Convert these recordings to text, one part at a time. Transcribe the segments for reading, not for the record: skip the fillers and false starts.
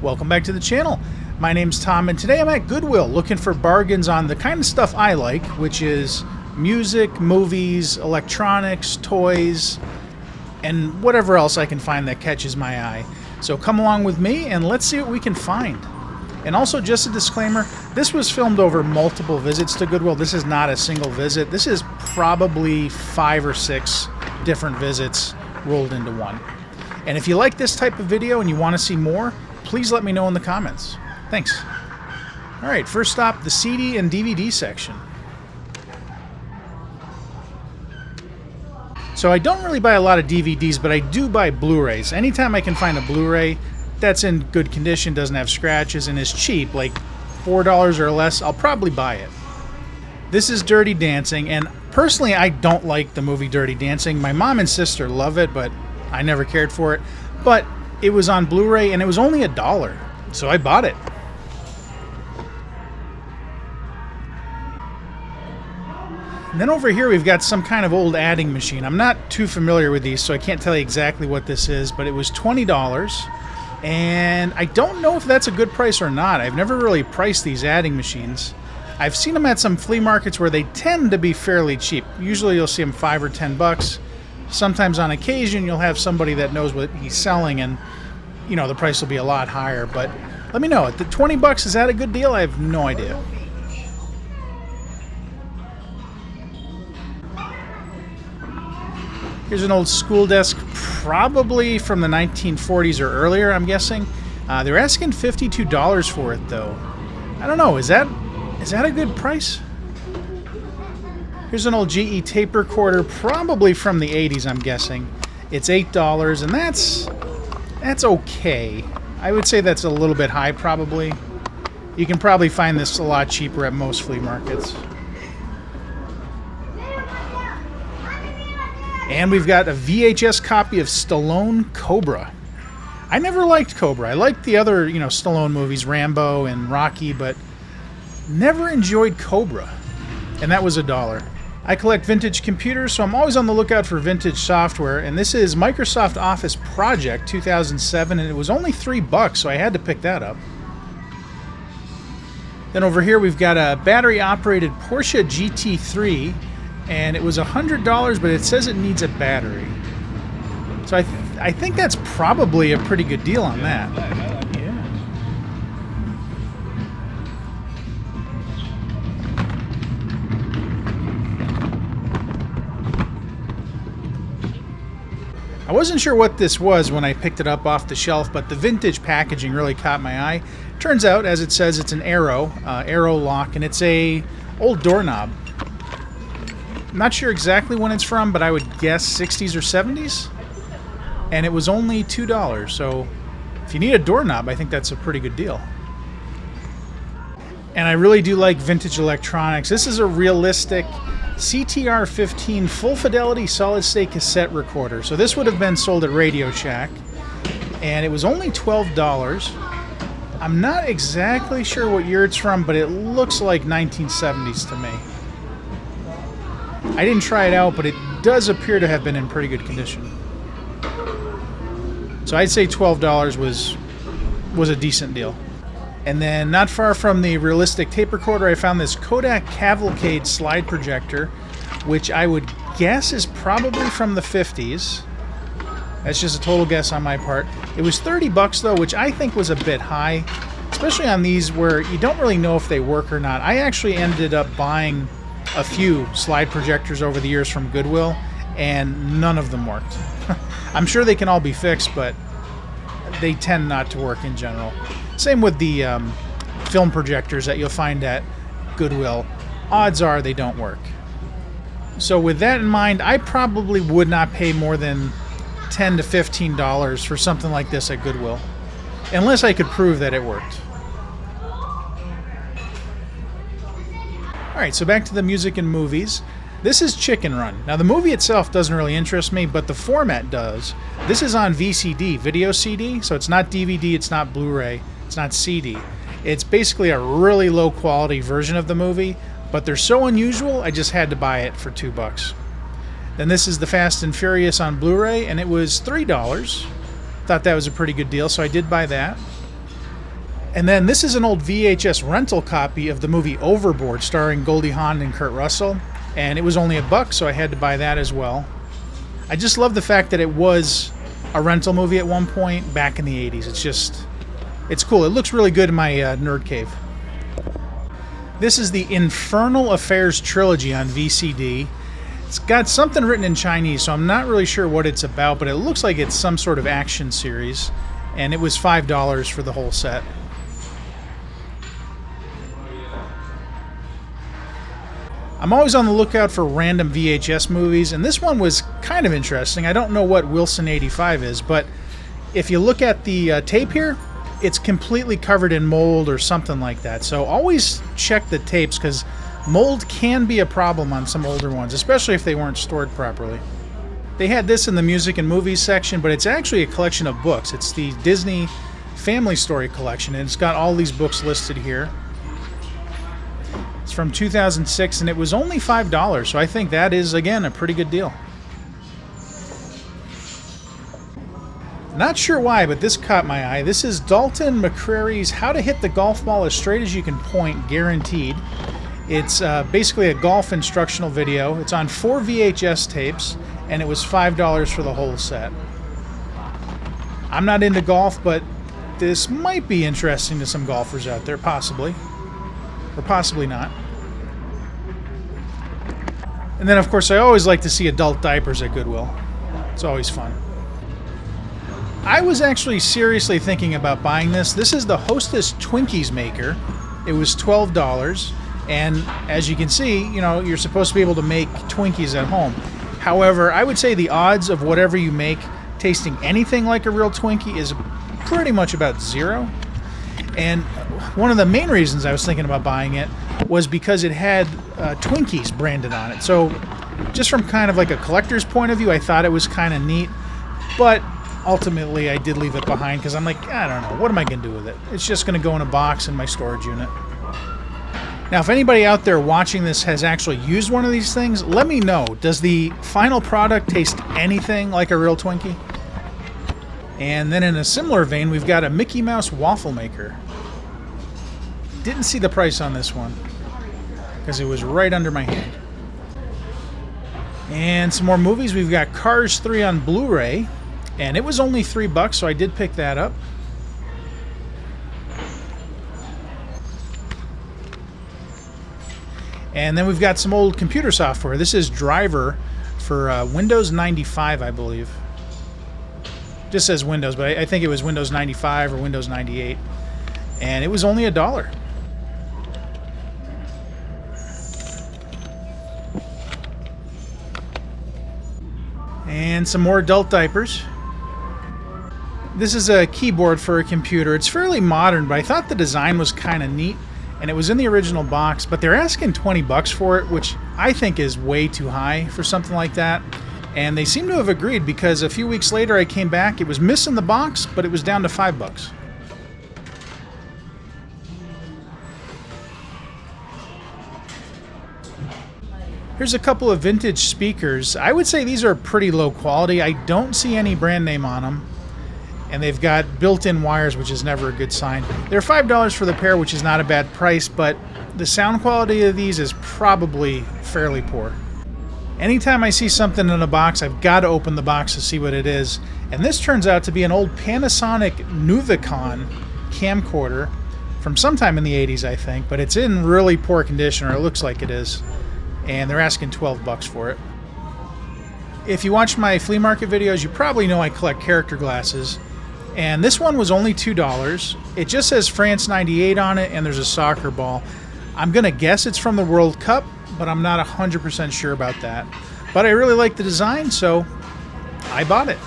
Welcome back to the channel. My name's Tom, and today I'm at Goodwill looking for bargains on the kind of stuff I like, which is music, movies, electronics, toys, and whatever else I can find that catches my eye. So come along with me and let's see what we can find. And also, just a disclaimer, this was filmed over multiple visits to Goodwill. This is not a single visit. This is probably 5 or 6 different visits rolled into one. And if you like this type of video and you want to see more, please let me know in the comments. Thanks. Alright, first stop, the CD and DVD section. So I don't really buy a lot of DVDs, but I do buy Blu-rays. Anytime I can find a Blu-ray that's in good condition, doesn't have scratches, and is cheap, like $4 or less, I'll probably buy it. This is Dirty Dancing, and personally I don't like the movie Dirty Dancing. My mom and sister love it, but I never cared for it. But it was on Blu-ray and it was only $1, so I bought it. And then over here we've got some kind of old adding machine. I'm not too familiar with these, so I can't tell you exactly what this is, but it was $20, and I don't know if that's a good price or not. I've never really priced these adding machines. I've seen them at some flea markets where they tend to be fairly cheap. Usually you'll see them $5 or $10. Sometimes on occasion you'll have somebody that knows what he's selling, and you know the price will be a lot higher. But let me know, at the $20, is that a good deal? I have no idea. Here's an old school desk, probably from the 1940s or earlier, I'm guessing. They're asking $52 for it though. I don't know, is that a good price? Here's an old GE tape recorder, probably from the 80s, I'm guessing. It's $8, and that's okay. I would say that's a little bit high, probably. You can probably find this a lot cheaper at most flea markets. And we've got a VHS copy of Stallone Cobra. I never liked Cobra. I liked the other, Stallone movies, Rambo and Rocky, but never enjoyed Cobra. And that was $1. I collect vintage computers, so I'm always on the lookout for vintage software, and this is Microsoft Office Project 2007, and it was only $3, so I had to pick that up. Then over here we've got a battery-operated Porsche GT3, and it was $100, but it says it needs a battery. So I think that's probably a pretty good deal on that. I wasn't sure what this was when I picked it up off the shelf, but the vintage packaging really caught my eye. Turns out, as it says, it's an Arrow lock, and it's a old doorknob. I'm not sure exactly when it's from, but I would guess 60s or 70s. And it was only $2, so if you need a doorknob, I think that's a pretty good deal. And I really do like vintage electronics. This is a realistic CTR-15 full fidelity solid state cassette recorder. So this would have been sold at Radio Shack, and it was only $12. I'm not exactly sure what year it's from, but it looks like 1970s to me. I didn't try it out, but it does appear to have been in pretty good condition. So I'd say $12 was a decent deal. And then not far from the realistic tape recorder, I found this Kodak Cavalcade slide projector, which I would guess is probably from the 50s. That's just a total guess on my part. It was $30 though, which I think was a bit high, especially on these where you don't really know if they work or not. I actually ended up buying a few slide projectors over the years from Goodwill, and none of them worked. I'm sure they can all be fixed, but they tend not to work in general. Same with the film projectors that you'll find at Goodwill. Odds are they don't work. So with that in mind, I probably would not pay more than $10 to $15 for something like this at Goodwill, unless I could prove that it worked. Alright, so back to the music and movies. This is Chicken Run. Now the movie itself doesn't really interest me, but the format does. This is on VCD, video CD, so it's not DVD, it's not Blu-ray, it's not CD. It's basically a really low quality version of the movie, but they're so unusual, I just had to buy it for $2. Then this is the Fast and Furious on Blu-ray, and it was $3. Thought that was a pretty good deal, so I did buy that. And then this is an old VHS rental copy of the movie Overboard, starring Goldie Hawn and Kurt Russell. And it was only $1, so I had to buy that as well. I just love the fact that it was a rental movie at one point back in the 80s. It's cool. It looks really good in my nerd cave. This is the Infernal Affairs trilogy on VCD. It's got something written in Chinese, so I'm not really sure what it's about, but it looks like it's some sort of action series. And it was $5 for the whole set. I'm always on the lookout for random VHS movies, and this one was kind of interesting. I don't know what Wilson 85 is, but if you look at the tape here, it's completely covered in mold or something like that. So always check the tapes, because mold can be a problem on some older ones, especially if they weren't stored properly. They had this in the music and movies section, but it's actually a collection of books. It's the Disney Family Story collection, and it's got all these books listed here. It's from 2006, and it was only $5, so I think that is, again, a pretty good deal. Not sure why, but this caught my eye. This is Dalton McCrary's How to Hit the Golf Ball as Straight as You Can Point, Guaranteed. It's basically a golf instructional video. It's on 4 VHS tapes, and it was $5 for the whole set. I'm not into golf, but this might be interesting to some golfers out there, possibly. Or possibly not. And then, of course, I always like to see adult diapers at Goodwill. It's always fun. I was actually seriously thinking about buying this. This is the Hostess Twinkies maker. It was $12. And as you can see, you know, you're supposed to be able to make Twinkies at home. However, I would say the odds of whatever you make tasting anything like a real Twinkie is pretty much about zero. And one of the main reasons I was thinking about buying it was because it had Twinkies branded on it. So just from kind of like a collector's point of view, I thought it was kind of neat. But ultimately, I did leave it behind because I'm like, I don't know, what am I going to do with it? It's just going to go in a box in my storage unit. Now, if anybody out there watching this has actually used one of these things, let me know. Does the final product taste anything like a real Twinkie? And then in a similar vein, we've got a Mickey Mouse waffle maker. Didn't see the price on this one because it was right under my hand. And some more movies. We've got Cars 3 on Blu-ray, and it was only $3, so I did pick that up. And then we've got some old computer software. This is Driver for Windows 95, I believe. Just says Windows, but I think it was Windows 95 or Windows 98. And it was only $1. And some more adult diapers. This is a keyboard for a computer. It's fairly modern, but I thought the design was kind of neat. And it was in the original box, but they're asking $20 for it, which I think is way too high for something like that. And they seem to have agreed because a few weeks later I came back. It was missing the box, but it was down to $5. Here's a couple of vintage speakers. I would say these are pretty low quality. I don't see any brand name on them. And they've got built-in wires, which is never a good sign. They're $5 for the pair, which is not a bad price, but the sound quality of these is probably fairly poor. Anytime I see something in a box, I've got to open the box to see what it is. And this turns out to be an old Panasonic Nuvicon camcorder from sometime in the 80s, I think, but it's in really poor condition, or it looks like it is. And they're asking $12 for it. If you watch my flea market videos, you probably know I collect character glasses. And this one was only $2. It just says France '98 on it, and there's a soccer ball. I'm going to guess it's from the World Cup, but I'm not 100% sure about that. But I really like the design, so I bought it.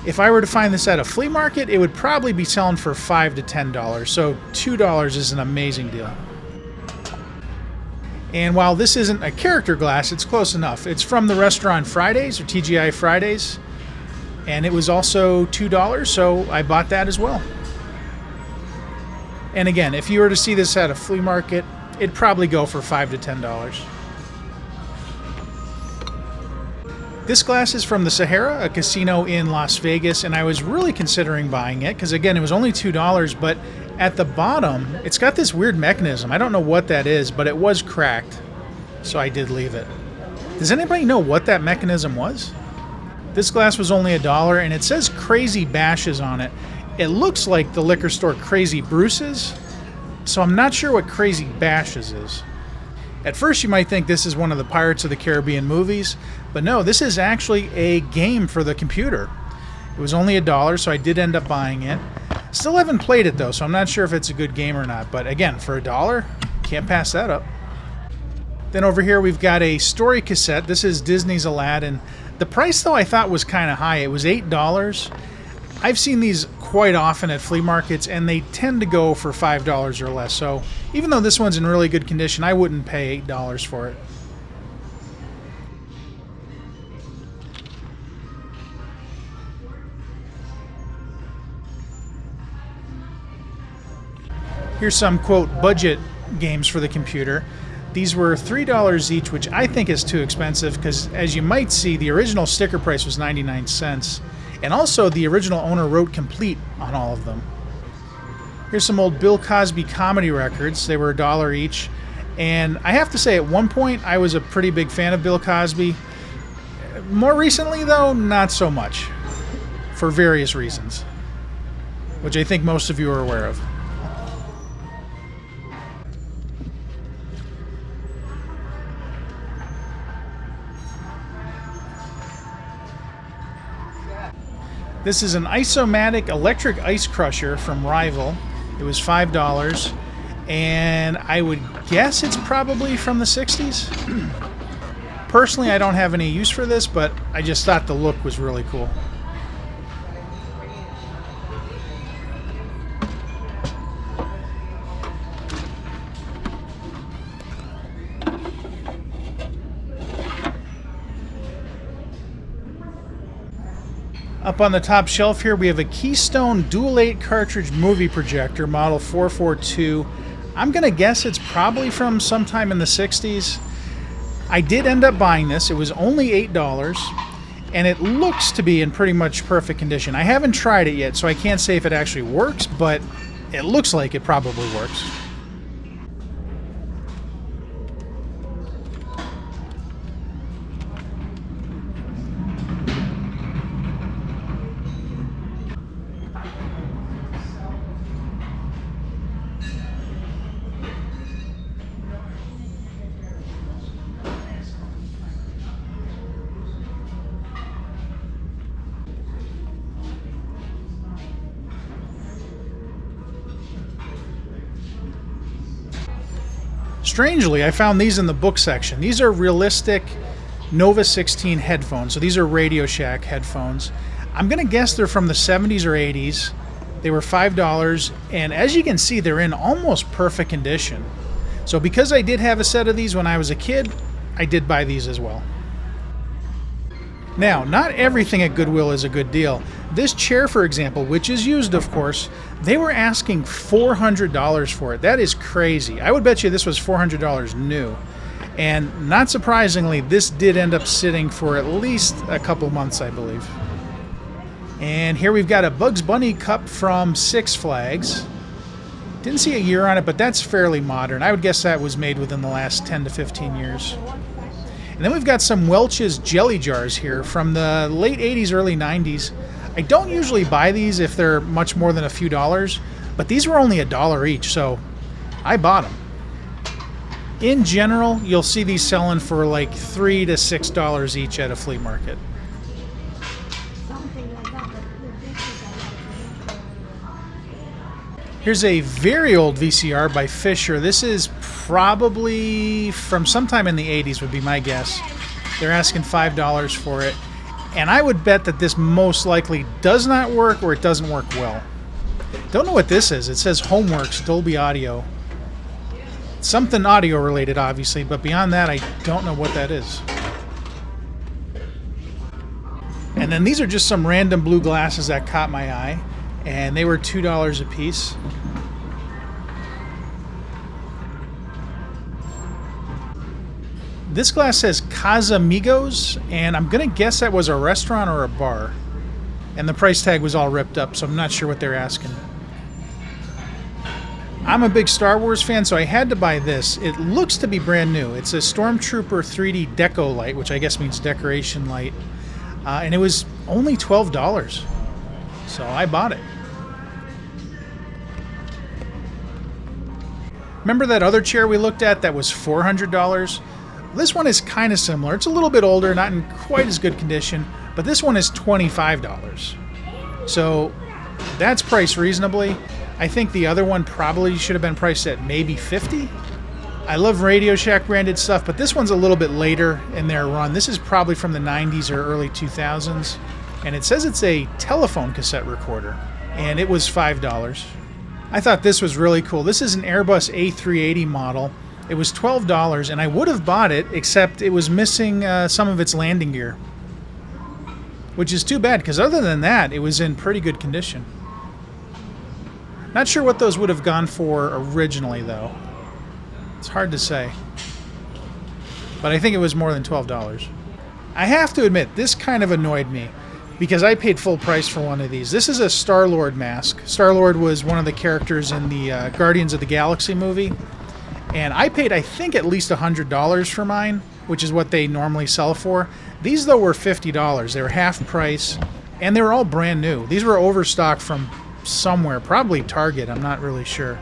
If I were to find this at a flea market, it would probably be selling for $5 to $10. So $2 is an amazing deal. And while this isn't a character glass, it's close enough. It's from the restaurant Fridays, or TGI Fridays. And it was also $2, so I bought that as well. And again, if you were to see this at a flea market, it'd probably go for $5 to $10. This glass is from the Sahara, a casino in Las Vegas, and I was really considering buying it because, again, it was only $2, but at the bottom, it's got this weird mechanism. I don't know what that is, but it was cracked, so I did leave it. Does anybody know what that mechanism was? This glass was only $1, and it says Crazy Bashes on it. It looks like the liquor store Crazy Bruce's, so I'm not sure what Crazy Bashes is. At first you might think this is one of the Pirates of the Caribbean movies, but no, this is actually a game for the computer. It was only $1, so I did end up buying it. Still haven't played it though, so I'm not sure if it's a good game or not, but again, for $1, can't pass that up. Then over here we've got a story cassette. This is Disney's Aladdin. The price though I thought was kind of high. It was $8. I've seen these quite often at flea markets, and they tend to go for $5 or less. So even though this one's in really good condition, I wouldn't pay $8 for it. Here's some, quote, budget games for the computer. These were $3 each, which I think is too expensive because, as you might see, the original sticker price was 99 cents. And also, the original owner wrote complete on all of them. Here's some old Bill Cosby comedy records. They were $1 each. And I have to say, at one point, I was a pretty big fan of Bill Cosby. More recently, though, not so much. For various reasons. Which I think most of you are aware of. This is an Isomatic electric ice crusher from Rival. It was $5, and I would guess it's probably from the 60s. Personally, I don't have any use for this, but I just thought the look was really cool. Up on the top shelf here, we have a Keystone Dual 8 cartridge movie projector, model 442. I'm going to guess it's probably from sometime in the 60s. I did end up buying this. It was only $8, and it looks to be in pretty much perfect condition. I haven't tried it yet, so I can't say if it actually works, but it looks like it probably works. Strangely, I found these in the book section. These are realistic Nova 16 headphones. So these are Radio Shack headphones. I'm going to guess they're from the 70s or 80s. They were $5, and as you can see, they're in almost perfect condition. So because I did have a set of these when I was a kid, I did buy these as well. Now, not everything at Goodwill is a good deal. This chair, for example, which is used, of course, they were asking $400 for it. That is crazy. I would bet you this was $400 new. And not surprisingly, this did end up sitting for at least a couple months, I believe. And here we've got a Bugs Bunny cup from Six Flags. Didn't see a year on it, but that's fairly modern. I would guess that was made within the last 10 to 15 years. And then we've got some Welch's jelly jars here from the late 80s, early 90s. I don't usually buy these if they're much more than a few dollars, but these were only $1 each, so I bought them. In general, you'll see these selling for like $3 to $6 each at a flea market. Here's a very old VCR by Fisher. This is probably from sometime in the 80s would be my guess. They're asking $5 for it. And I would bet that this most likely does not work or it doesn't work well. Don't know what this is. It says Homeworks Dolby Audio. Something audio related, obviously, but beyond that, I don't know what that is. And then these are just some random blue glasses that caught my eye, and they were $2 a piece. This glass says Casamigos, and I'm going to guess that was a restaurant or a bar. And the price tag was all ripped up, so I'm not sure what they're asking. I'm a big Star Wars fan, so I had to buy this. It looks to be brand new. It's a Stormtrooper 3D deco light, which I guess means decoration light. And it was only $12. So I bought it. Remember that other chair we looked at that was $400? This one is kind of similar. It's a little bit older, not in quite as good condition, but this one is $25. So that's priced reasonably. I think the other one probably should have been priced at maybe $50. I love Radio Shack branded stuff, but this one's a little bit later in their run. This is probably from the 90s or early 2000s. And it says it's a telephone cassette recorder, and it was $5. I thought this was really cool. This is an Airbus A380 model. It was $12, and I would have bought it, except it was missing some of its landing gear. Which is too bad, because other than that, it was in pretty good condition. Not sure what those would have gone for originally, though. It's hard to say. But I think it was more than $12. I have to admit, this kind of annoyed me, because I paid full price for one of these. This is a Star-Lord mask. Star-Lord was one of the characters in the Guardians of the Galaxy movie. And I paid, I think, at least $100 for mine, which is what they normally sell for. These, though, were $50. They were half price, and they were all brand new. These were overstocked from somewhere, probably Target, I'm not really sure.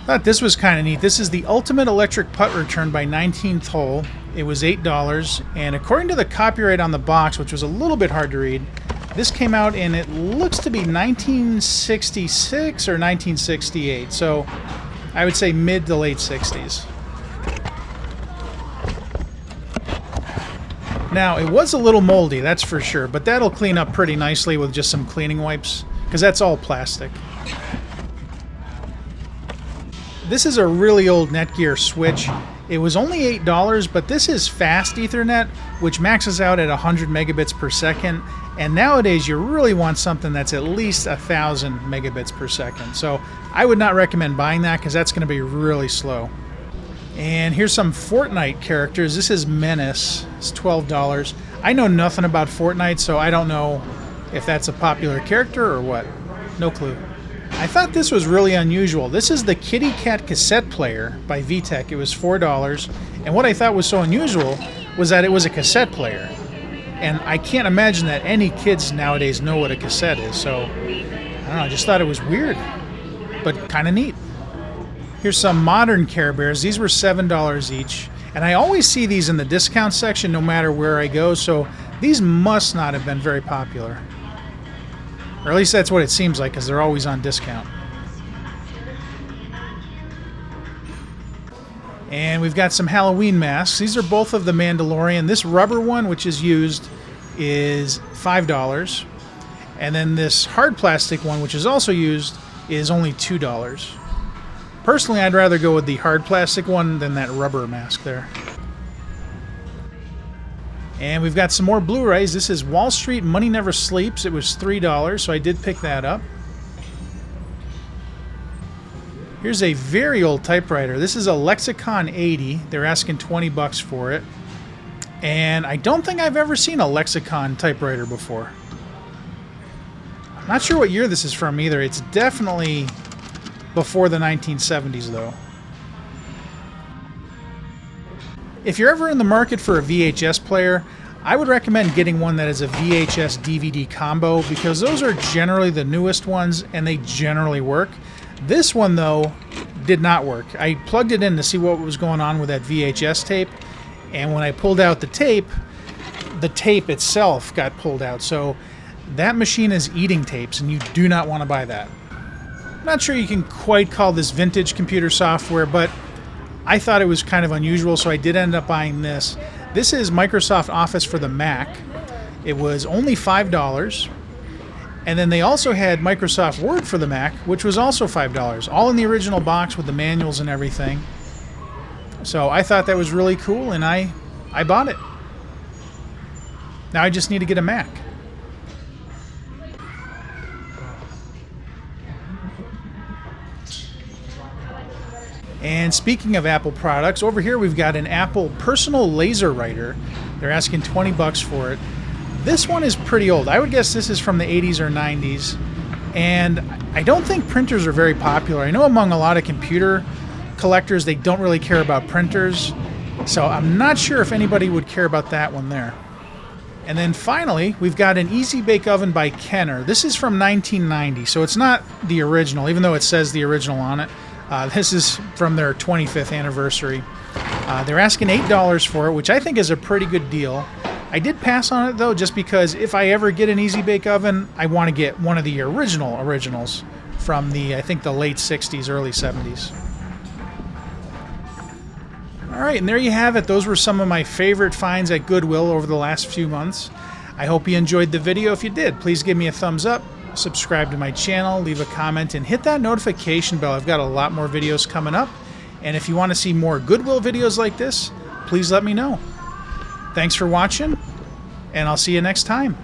Thought this was kind of neat. This is the Ultimate Electric Putt Return by 19th Hole. It was $8, and according to the copyright on the box, which was a little bit hard to read, this came out in, it looks to be 1966 or 1968, so I would say mid to late 60s. Now, it was a little moldy, that's for sure, but that'll clean up pretty nicely with just some cleaning wipes, because that's all plastic. This is a really old Netgear switch. It was only $8, but this is fast Ethernet, which maxes out at 100 megabits per second, and nowadays you really want something that's at least 1,000 megabits per second. So I would not recommend buying that, because that's going to be really slow. And here's some Fortnite characters. This is Menace. It's $12. I know nothing about Fortnite, so I don't know if that's a popular character or what. No clue. I thought this was really unusual. This is the Kitty Cat cassette player by VTech. It was $4. And what I thought was so unusual was that it was a cassette player. And I can't imagine that any kids nowadays know what a cassette is. So, I don't know, I just thought it was weird, but kind of neat. Here's some modern Care Bears. These were $7 each. And I always see these in the discount section no matter where I go, so these must not have been very popular. Or at least that's what it seems like, because they're always on discount. And we've got some Halloween masks. These are both of the Mandalorian. This rubber one, which is used, is $5. And then this hard plastic one, which is also used, is only $2. Personally, I'd rather go with the hard plastic one than that rubber mask there. And we've got some more Blu-rays. This is Wall Street Money Never Sleeps. It was $3, so I did pick that up. Here's a very old typewriter. This is a Lexicon 80. They're asking $20 for it. And I don't think I've ever seen a Lexicon typewriter before. I'm not sure what year this is from either. It's definitely before the 1970s, though. If you're ever in the market for a VHS player, I would recommend getting one that is a VHS DVD combo, because those are generally the newest ones and they generally work. This one, though, did not work. I plugged it in to see what was going on with that VHS tape, and when I pulled out the tape itself got pulled out. So that machine is eating tapes, and you do not want to buy that. Not sure you can quite call this vintage computer software, but I thought it was kind of unusual, so I did end up buying this. This is Microsoft Office for the Mac. It was only $5. And then they also had Microsoft Word for the Mac, which was also $5. All in the original box with the manuals and everything. So I thought that was really cool, and I bought it. Now I just need to get a Mac. And speaking of Apple products, over here we've got an Apple personal laser writer. They're asking 20 bucks for it. This one is pretty old. I would guess this is from the 80s or 90s. And I don't think printers are very popular. I know among a lot of computer collectors, they don't really care about printers. So I'm not sure if anybody would care about that one there. And then finally, we've got an Easy Bake Oven by Kenner. This is from 1990, so it's not the original, even though it says the original on it. This is from their 25th anniversary. They're asking $8 for it, which I think is a pretty good deal. I did pass on it, though, just because if I ever get an Easy Bake Oven, I want to get one of the originals from the, I think, the late 60s, early 70s. All right, and there you have it. Those were some of my favorite finds at Goodwill over the last few months. I hope you enjoyed the video. If you did, please give me a thumbs up, subscribe to my channel, leave a comment, and hit that notification bell. I've got a lot more videos coming up. And if you want to see more Goodwill videos like this, please let me know. Thanks for watching, and I'll see you next time.